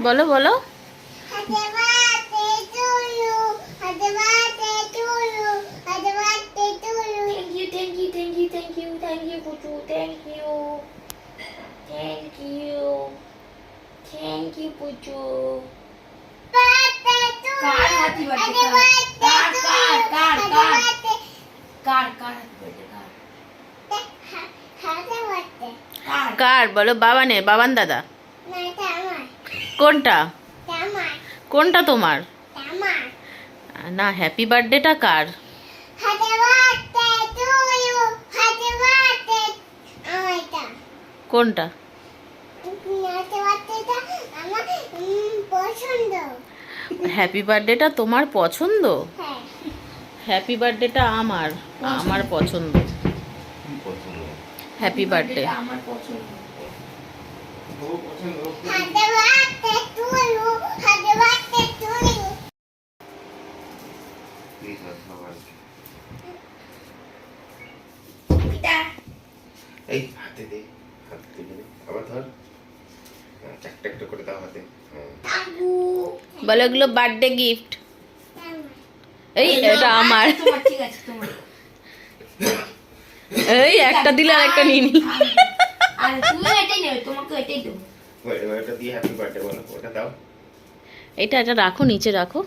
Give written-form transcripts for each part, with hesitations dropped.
বলো বলো। কার বলো? বাবানের, বাবান দাদা। কোনটা কোনটা তোমার? না, হ্যাপি বার্থডেটা কার? কোনটা? হ্যাপি বার্থডেটা তোমার পছন্দ? হ্যাপি বার্থডেটা আমার আমার পছন্দ। হ্যাপি বার্থডে আমার পছন্দ। এই হাতে দে, হাতে দে, আবার ধর, একটা একটা করে দাও হাতে। বলো এগুলো বার্থডে গিফট। এই এটা আমার। ঠিক আছে তোমার। এই একটা দিলে আর একটা নিয়ে নি। আর তুমি এটাই নেবে, তোমাকে এটাই দেবো। ওটা দিয়ে হ্যাপি বার্থডে বলো, ওটা দাও। এটা এটা রাখো, নিচে রাখো।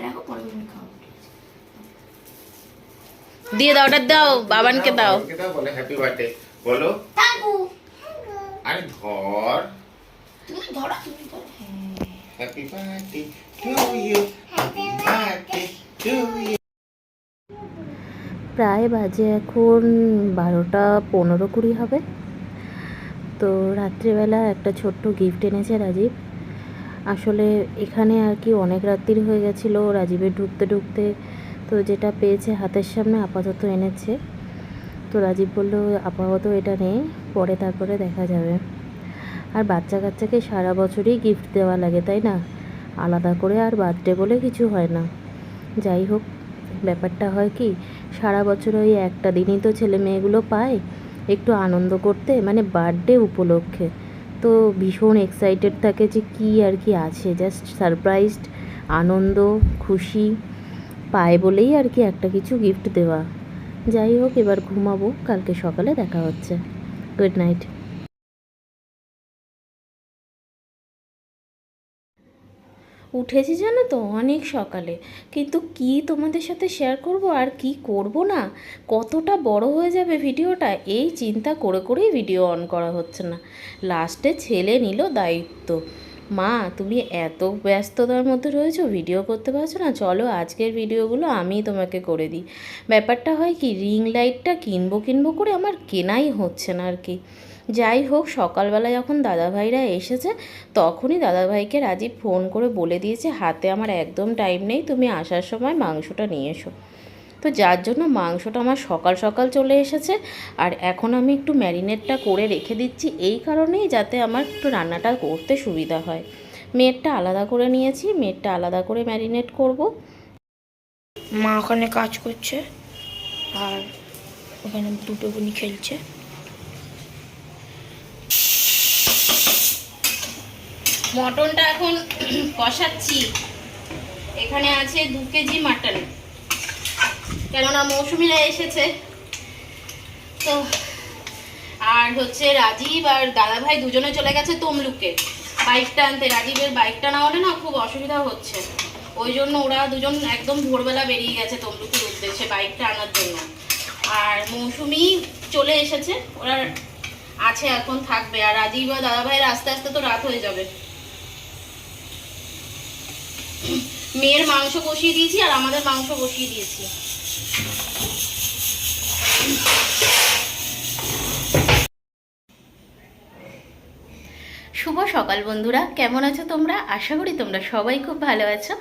রাখো, পরে তুমি খাও। দিয়ে দাও, ওটা দাও, বাবানকে দাও। বাবানকে দাও, বলে হ্যাপি বার্থডে বলো। থাকু। আরে ধর। তুমি ধরো, তুমি ধরো। Happy birthday to you, happy birthday to you. প্রায় বাজে এখন 12:15-20 হবে। তো রাত্রিবেলা একটা ছোট্ট গিফট এনেছে রাজীব। আসলে এখানে আর কি অনেক রাত্রির হয়ে গেছিলো রাজীবের ঢুকতে ঢুকতে। তো যেটা পেয়েছে হাতের সামনে আপাতত এনেছে। তো রাজীব বললো আপাতত এটা নেই, পরে তারপরে দেখা যাবে। আর বাচ্চা কাচ্চাকে সারা বছরই গিফট দেওয়া লাগে, তাই না? আলাদা করে আর বার্থডে বলে কিছু হয় না। যাই হোক, ব্যাপারটা হয় কি, সারা বছর ওই একটা দিনই তো ছেলে মেয়েগুলো পায় একটু আনন্দ করতে, মানে বার্থডে উপলক্ষে। তো ভীষণ এক্সাইটেড থাকে যে কী আর কি আছে, জাস্ট সারপ্রাইজড, আনন্দ খুশি পায় বলেই আর কি একটা কিছু গিফট দেওয়া। যাই হোক, এবার ঘুমাবো, কালকে সকালে দেখা হচ্ছে। Good night. উঠেছি জানো তো অনেক সকালে, কিন্তু কি তোমাদের সাথে শেয়ার করব আর কি করব না, কতটা বড় হয়ে যাবে ভিডিওটা এই চিন্তা করে করেই ভিডিও অন করা হচ্ছে না। লাস্টে ছেলে নিল দায়িত্ব, মা তুমি এত ব্যস্ততার মধ্যে রয়েছো ভিডিও করতে পারছো না, চলো আজকের ভিডিওগুলো আমিই তোমাকে করে দিই। ব্যাপারটা হয় কি, রিং লাইটটা কিনবো করে আমার কেনাই হচ্ছে না আর কি। যাই হোক, সকালবেলা যখন দাদাভাইরা এসেছে তখনই দাদাভাইকে রাজীব ফোন করে বলে দিয়েছে হাতে আমার একদম টাইম নেই, তুমি আসার সময় মাংসটা নিয়ে এসো। তো যার জন্য মাংসটা আমার সকাল সকাল চলে এসেছে। আর এখন আমি একটু ম্যারিনেটটা করে রেখে দিচ্ছি এই কারণেই যাতে আমার একটু রান্নাটা করতে সুবিধা হয়। মেয়েরটা আলাদা করে নিয়েছি, মেয়েরটা আলাদা করে ম্যারিনেট করব। মা ওখানে কাজ করছে আর ওখানে দুটো বোনই খেলছে। মটনটা এখন কষাচ্ছি। এখানে আছে 2 কেজি মাটন, কেননা মৌসুমিরা এসেছে তো। আর হচ্ছে রাজীব আর দাদাভাই দুজনে চলে গেছে তমলুকে বাইকটা আনতে। রাজীবের বাইকটা না হলে না খুব অসুবিধা হচ্ছে, ওই জন্য ওরা দুজন একদম ভোরবেলা বেরিয়ে গেছে তমলুকের উদ্দেশ্যে বাইকটা আনার জন্য। আর মৌসুমি চলে এসেছে, ওরা আছে এখন থাকবে। আর রাজীব আর দাদাভাইয়ের আস্তে আস্তে তো রাত হয়ে যাবে। মেয়ের মাংস বসিয়ে দিয়েছি আর আমাদের মাংস বসিয়ে দিয়েছি। শুভ সকাল বন্ধুরা, কেমন আছো তোমরা? আশা করি তোমরা সবাই খুব ভালো আছো,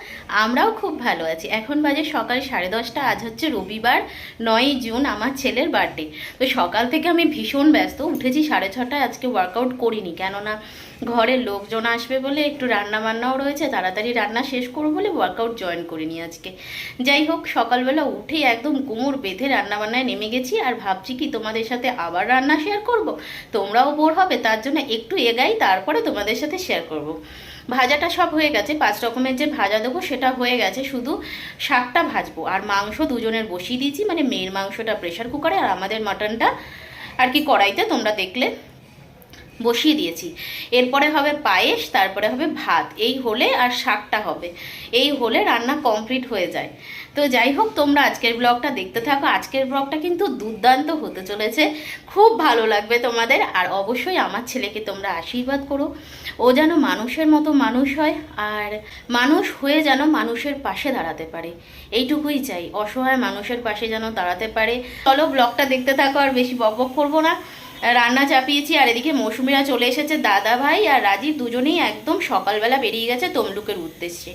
আমরাও খুব ভালো আছি। এখন বাজে সকাল 10:30। আজ হচ্ছে রবিবার, 9ই জুন, আমার ছেলের বার্থডে। তো সকাল থেকে আমি ভীষণ ব্যস্ত, উঠেছি 6:30টায়। আজকে ওয়ার্কআউট করিনি, কেননা ঘরের লোকজন আসবে বলে একটু রান্না বান্নাও রয়েছে, তাড়াতাড়ি রান্না শেষ করবো বলে ওয়ার্কআউট জয়েন করিনি আজকে। যাই হোক, সকালবেলা উঠেই একদম কোমর বেঁধে রান্নাবান্নায় নেমে গেছি। আর ভাবছি কি তোমাদের সাথে আবার রান্না শেয়ার করব, তোমরাও বোর হবে, তার জন্য একটু এগাই তারপরে তোমাদের তোমাদের সাথে শেয়ার করব। ভাজাটা সব হয়ে গেছে, 5 রকমের যে ভাজা দেবো সেটা হয়ে গেছে, শুধু শাকটা ভাজবো। আর মাংস দুজনের বসিয়ে দিয়েছি, মানে মেয়ের মাংসটা প্রেশার কুকারে আর আমাদের মাটনটা আর কি কড়াইতে, তোমরা দেখলে বসিয়ে দিয়েছি। এরপরে হবে পায়েস, তারপরে হবে ভাত, এই হলে আর শাকটা হবে, এই হলে রান্না কমপ্লিট হয়ে যায়। তো যাই হোক, তোমরা আজকের ব্লগটা দেখতে থাকো। আজকের ব্লগটা কিন্তু দুর্দান্ত হতে চলেছে, খুব ভালো লাগবে তোমাদের। আর অবশ্যই আমার ছেলেকে তোমরা আশীর্বাদ করো, ও যেন মানুষের মতো মানুষ হয়, আর মানুষ হয়ে যেন মানুষের পাশে দাঁড়াতে পারে, এইটুকুই চাই। অসহায় মানুষের পাশে যেন দাঁড়াতে পারে। চলো ব্লগটা দেখতে থাকো, আর বেশি বকবক করবো না। রান্না চাপিয়েছি, আর এদিকে মৌসুমিরা চলে এসেছে, দাদা ভাই আর রাজীব দুজনেই একদম সকালবেলা বেরিয়ে গেছে তমলুকের উদ্দেশ্যে।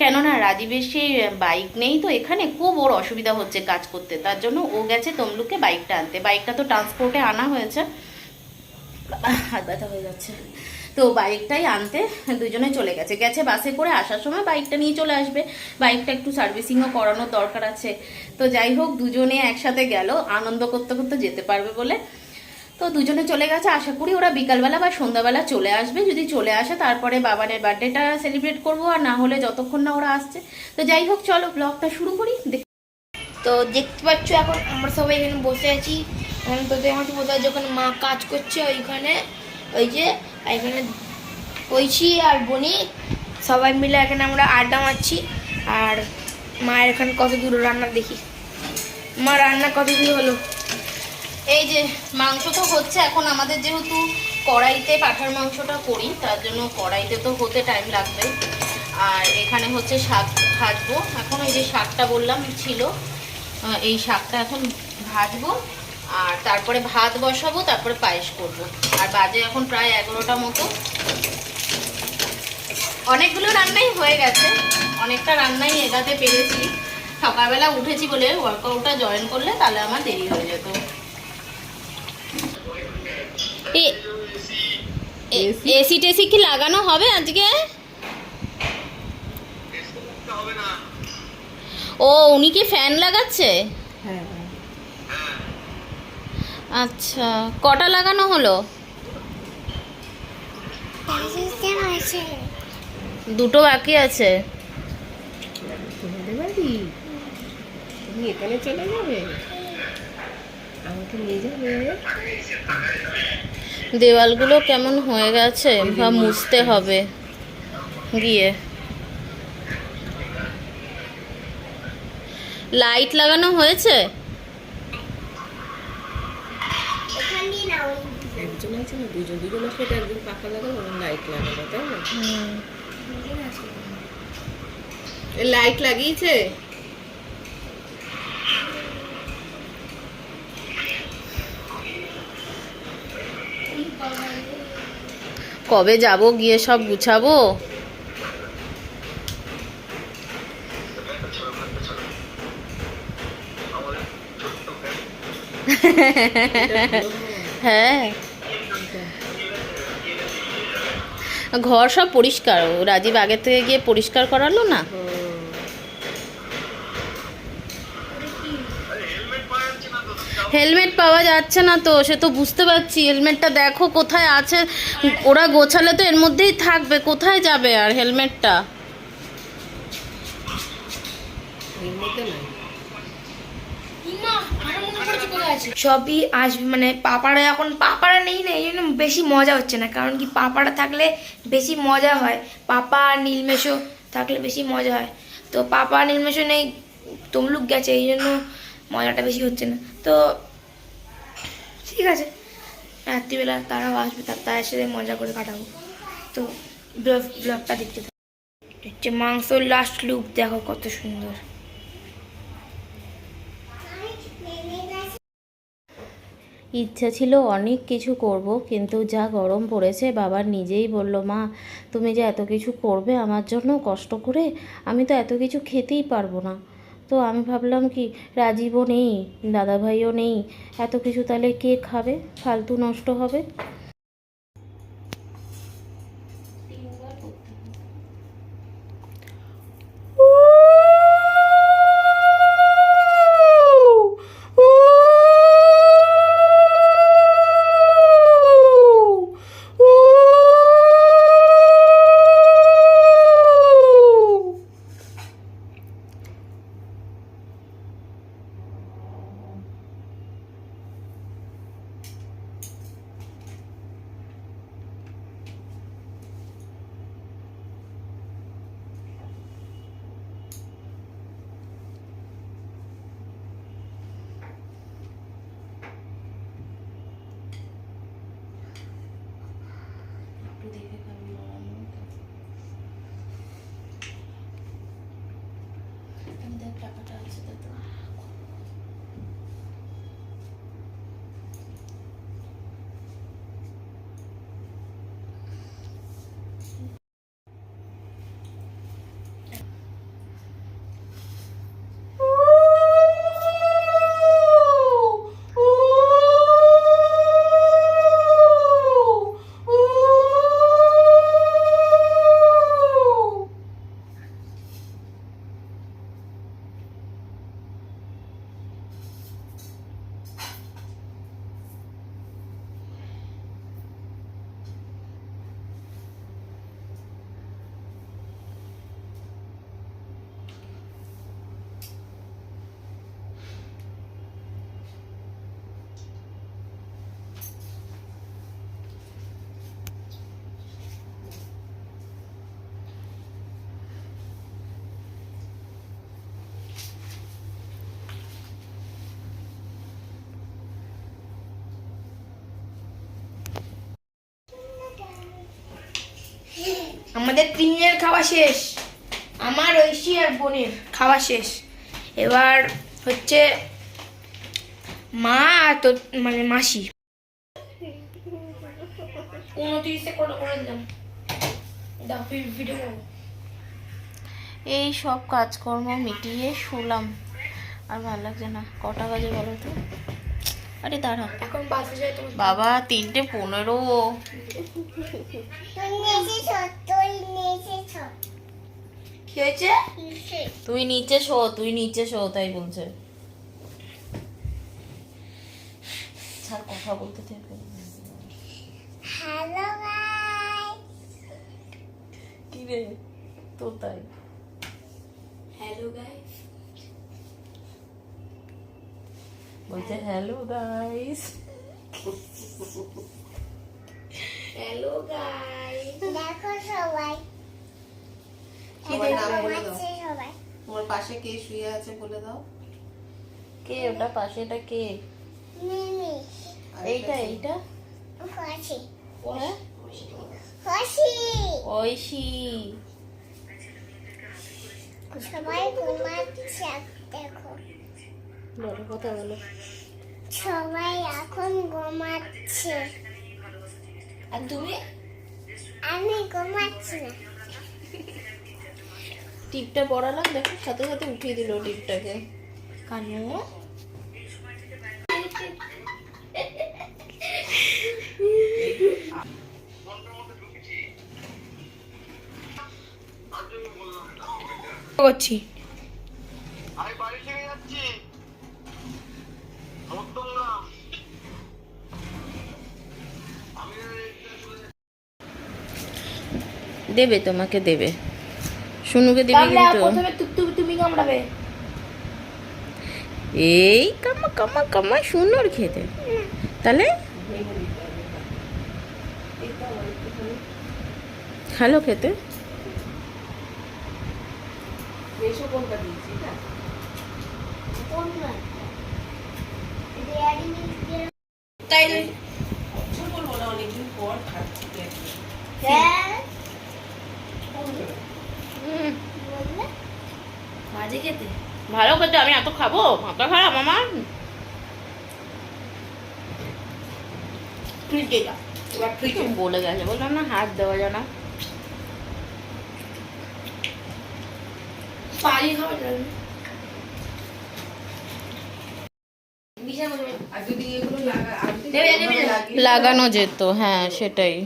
কেননা রাজীবের সেই বাইক নেই, তো এখানে খুব ওর অসুবিধা হচ্ছে কাজ করতে, তার জন্য ও গেছে তমলুকে বাইকটা আনতে। বাইকটা তো ট্রান্সপোর্টে আনা হয়েছে, হাত ব্যথা হয়ে যাচ্ছে, তো বাইকটাই আনতে দুজনে চলে গেছে বাসে করে। আসার সময় বাইকটা নিয়ে চলে আসবে, বাইকটা একটু সার্ভিসিংও করানোর দরকার আছে। তো যাই হোক, দুজনে একসাথে গেল, আনন্দ করতে করতে যেতে পারবে বলে। তো দুজনে চলে গেছে, আশা করি ওরা বিকালবেলা বা সন্ধ্যাবেলা চলে আসবে। যদি চলে আসে তারপরে বাবানের বার্থডেটা সেলিব্রেট করবো, আর না হলে যতক্ষণ না ওরা আসছে। তো যাই হোক, চলো ব্লগটা শুরু করি। তো দেখতে পাচ্ছ এখন আমরা সবাই এখানে বসে আছি। এখন তোদের আমার বোঝা যায় যখন মা কাজ করছে ওইখানে, ওই যে এখানে ঐশী আর বনি সবাই মিলে এখানে আমরা আড্ডা মারছি। আর মায়ের এখানে কত দূর রান্না দেখি, মা রান্না কত দূর হলো। এই যে মাংস তো হচ্ছে এখন, আমাদের যেহেতু কড়াইতে পাঁঠার মাংসটা করি, তার জন্য কড়াইতে তো হতে টাইম লাগবে। আর এখানে হচ্ছে শাক ভাজবো এখন, এই যে শাকটা বললাম ছিল, এই শাকটা এখন ভাজবো, আর তারপরে ভাত বসাবো, তারপরে পায়েস করব। আর বাজে এখন প্রায় 11টা মতো। অনেকগুলো রান্নাই হয়ে গেছে, অনেকটা রান্নাই এগাতে পেরেছি। সকালবেলা উঠেছি বলে, ওয়ার্কআউটটা জয়েন করলে তাহলে আমার দেরি হয়ে যেত। এসি টেসি কি লাগানো হবে আজকে? ও, উনি কি ফ্যান লাগাচ্ছে? আচ্ছা, কটা লাগানো হলো? দুটো বাকি আছে। তুমি এখানে চলে যাবে, আমাকে নিয়ে যাবে। দেওয়ালগুলো কেমন হয়ে গেছে, বা মুছতে হবে গিয়ে। লাইট লাগানো হয়েছে? একজন আছে না, দুজন আছে, এটা একজন পাখা লাগানো, লাইট লাগানো, তাই না? লাইট লাগিয়েছে। কবে যাব, গিয়ে সব গুছাবো। হ্যাঁ, ঘর সব পরিষ্কার, রাজীব আগের থেকে গিয়ে পরিষ্কার করালো না। হেলমেট পাওয়া যাচ্ছে না তো, সে তো বুঝতে পারছি। হেলমেটটা দেখো কোথায় আছে, ওরা গোছালে তো এর মধ্যেই থাকবে, কোথায় যাবে আর হেলমেটটা? সবই আসবে, মানে পাপারা এখন পাপারা নেই না, এই জন্য বেশি মজা হচ্ছে না। কারণ কি, পাপারা থাকলে বেশি মজা হয়, পাপা আর নীলমেশো থাকলে বেশি মজা হয়। তো পাপা আর নীলমেশো নেই, তমলুক গেছে, এই জন্য মজাটা বেশি হচ্ছে না। তো ঠিক আছে, রাত্রিবেলা তারাও আসবে, তার সাথে মজা করে কাটাবো। তো ব্লগটা দেখতে থাকো। হচ্ছে মাংসর লাস্ট লুক, দেখো কত সুন্দর। ইচ্ছা ছিল অনেক কিছু করব, কিন্তু যা গরম পড়েছে, বাবা নিজেই বলল, মা তুমি যে এত কিছু করবে আমার জন্য কষ্ট করে, আমি তো এত কিছু খেতেই পারবো না। তো আমি ভাবলাম কি, রাজীবও নেই, দাদাভাইও নেই, এত কিছু তাহলে কে খাবে, ফালতু নষ্ট হবে। একটু দেখে খাবি দেখ টাকাটা আছে তো। আমাদের তিনজনের খাওয়া শেষ, আমার ঐশী আর বোনের খাওয়া শেষ। এবার হচ্ছে মা আর তো মানে মাসি 29 করে দিলাম। ভিডিও এই সব কাজকর্ম মিটিয়ে শুলাম, আর ভালো লাগছে না। কটা বাজে বলো তো? আরে দাঁড়া, এখন বাসে যাই তোমার বাবা 3:15। কি হয়েছে? তুই নিচে শো তাই বলছে। ছাড়, কথা বলতে থাকবে। হ্যালো গাইস, কি রে তো তাই হ্যালো গাইস, বলছে হ্যালো গাইস। Hello guys. দেখো সবাই সবার নাম বলে দাও। আছে সবাই। তোমার পাশে কে শুয়ে আছে বলে দাও। কে ওটা পাশে? এটা কে? মিমি আর এইটা কে? এইটা খুশি হ্যাঁ, খুশি ঐশী। সবাই ঘুমাচ্ছে, দেখো বলো, কথা বলো। সবাই এখন ঘুমাচ্ছে, আর তুমি? আমি ঘুমাচ্ছি না। টিপটা পড়ালাম, দেখো সাথে সাথে উঠিয়ে দিল টিপটাকে। কানু করছি। আমি বাড়ি থেকে যাচ্ছি মধ্যমগ্রাম। দেবে, তোমাকে দেবে, শুনুকে দিবে কিন্তু। প্রথমে তুমি কামড়াবে। এই কামা কামা কামা সুন্দর খেতে। তাহলে ভালো খেতে। এসো কোনটা দিয়েছি না? তাই আচ্ছা বলবো না, অনেকদিন পর খাচ্ছি তো একটু। বাজে খেতে। ভালো খেতে। আমি এত খাবো? মাথা খারাপ আমার। তুই যেটা এবার তুই কিছু বলে গেছে, বললাম না হাত দেওয়া যায় না। পারি খাবার জন্য বিশাল করে আর যদি এগুলো দেবে না। লাগানো যেত, হ্যাঁ সেটাই।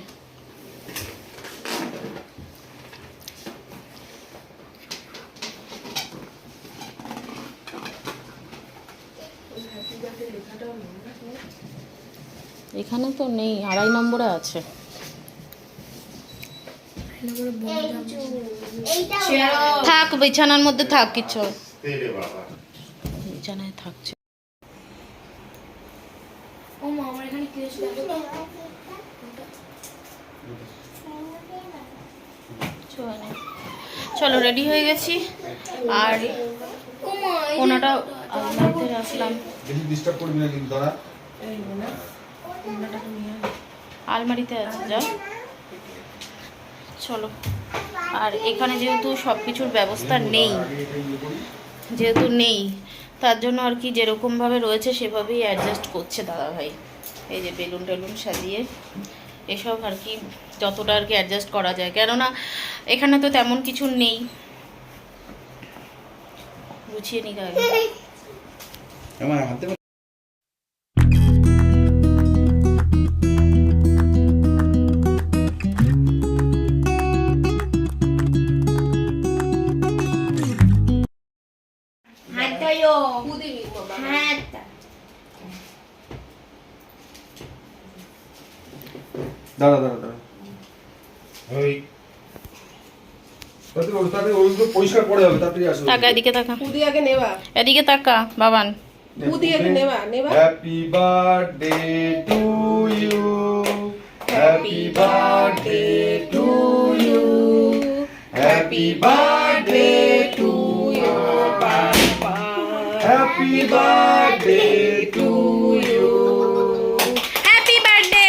এখানে তো নেই, 2.5 নম্বরে আছে। থাক, বিছানার মধ্যে থাক, কিছু দে রে বাবা। বিছানায় থাকছে। ও মা, আমার এখানে কি হয়েছে দেখো তো। চলো, রেডি হয়ে গেছি। আর ও মা, কোনোটা আলমারিতে রাখলাম। বেশি ডিস্টার্ব করবি না কিন্তু দাঁড়া। আলমারিতে আছে, যা। চলো। আর এখানে যেহেতু সব কিছুর ব্যবস্থা নেই, তার জন্য আর কি যেরকমভাবে রয়েছে সেভাবেই অ্যাডজাস্ট করছে দাদাভাই। এই যে বেলুন টেলুন সাজিয়ে এসব আর কি যতটা আর কি অ্যাডজাস্ট করা যায়, কেননা এখানে তো তেমন কিছু নেই। গুছিয়ে নিতে হবে। আমার হাতে হাতটাও হাতটা দাঁড়া দাঁড়া দাঁড়া ওই তাতে ওইগুলো পরিষ্কার করে হবে, তাড়াতাড়ি আসবে। তাকা, এদিকে তাকা, পুদি আগে নেবা, এদিকে তাকা বাবান। পুদি আগে নেবা নেবা। Happy birthday to you, happy birthday to you, happy birthday to you, happy birthday to you. Happy birthday.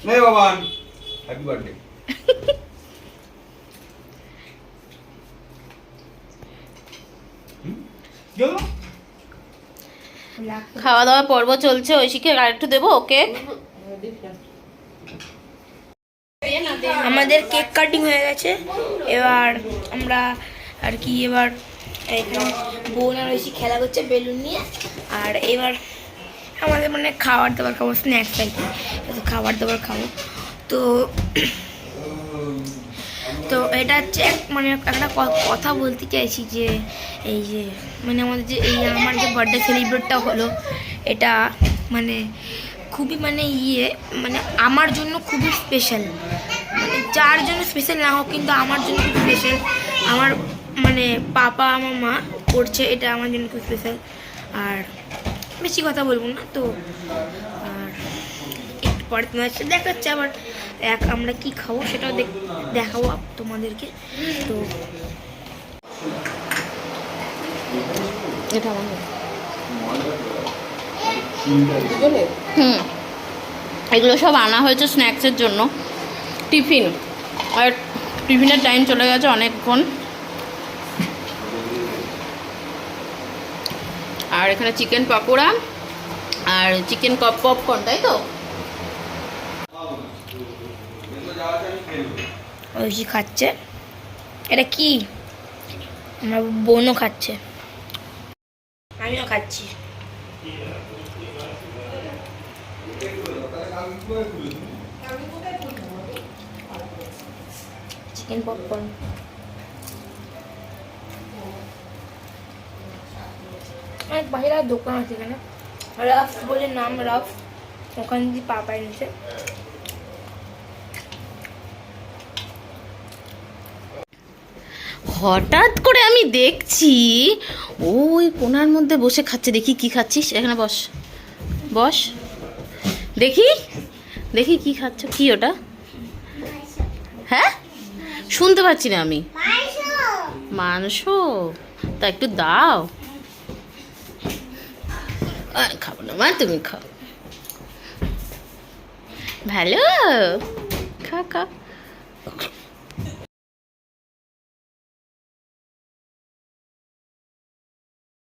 নে বাবান, হ্যাপি বার্থডে। চলো খাওয়া দাওয়া পর্ব চলছে, ঐশীকে আর একটু দেবো ওকে। আমাদের কেক কাটিং হয়ে গেছে, এবার আমরা আর কি এবার এখানে বোন আর ঐশী খেলা করছে বেলুন নিয়ে। আর এবার আমাদের মানে খাবার দাবার খাবো, স্ন্যাক্স আর কি, তো খাবার দাবার খাবো। তো তো এটা হচ্ছে মানে একটা কথা বলতে চাইছি যে এই যে মানে আমাদের যে এই আমার যে বার্থডে সেলিব্রেটটা হলো, এটা মানে খুবই মানে মানে আমার জন্য খুবই স্পেশাল। মানে যার জন্য স্পেশাল না হোক, কিন্তু আমার জন্য খুব স্পেশাল। আমার মানে পাপা আমার মা করছে, এটা আমার জন্য খুব স্পেশাল। আর বেশি কথা বলবো না তো, আর একটু পরে তোমার সাথে দেখাচ্ছে আবার আমরা কি খাবো সেটাও দেখাবো তোমাদেরকে। তো এটা আমার দুজনে এগুলো সব আনা হয়েছে স্ন্যাক্সের জন্য, টিফিন। আর টিফিনের টাইম চলে গেছে অনেকক্ষণ। আর এখানে চিকেন পকোড়া আর চিকেন পপকর্ন, তাই তো? ঐশী খাচ্ছে, এটা কি আমার বোনও খাচ্ছে, আমিও খাচ্ছি। চিকেন পপকর্ন অনেক বাইরে দোকান আছে এখানে, রাফ বলে নাম, রাফ ওখান দিয়ে পাপা এনেছে। হঠাৎ করে আমি দেখছি ওই কোণার মধ্যে বসে খাচ্ছে। দেখি কি খাচ্ছিস, এখানে বস বস, দেখি দেখি কি খাচ্ছ, কি ওটা? হ্যাঁ, শুনতে পাচ্ছি না আমি। মাংস? তা একটু দাও। খাবো না মা, তুমি খাও। ভালো, খা খা।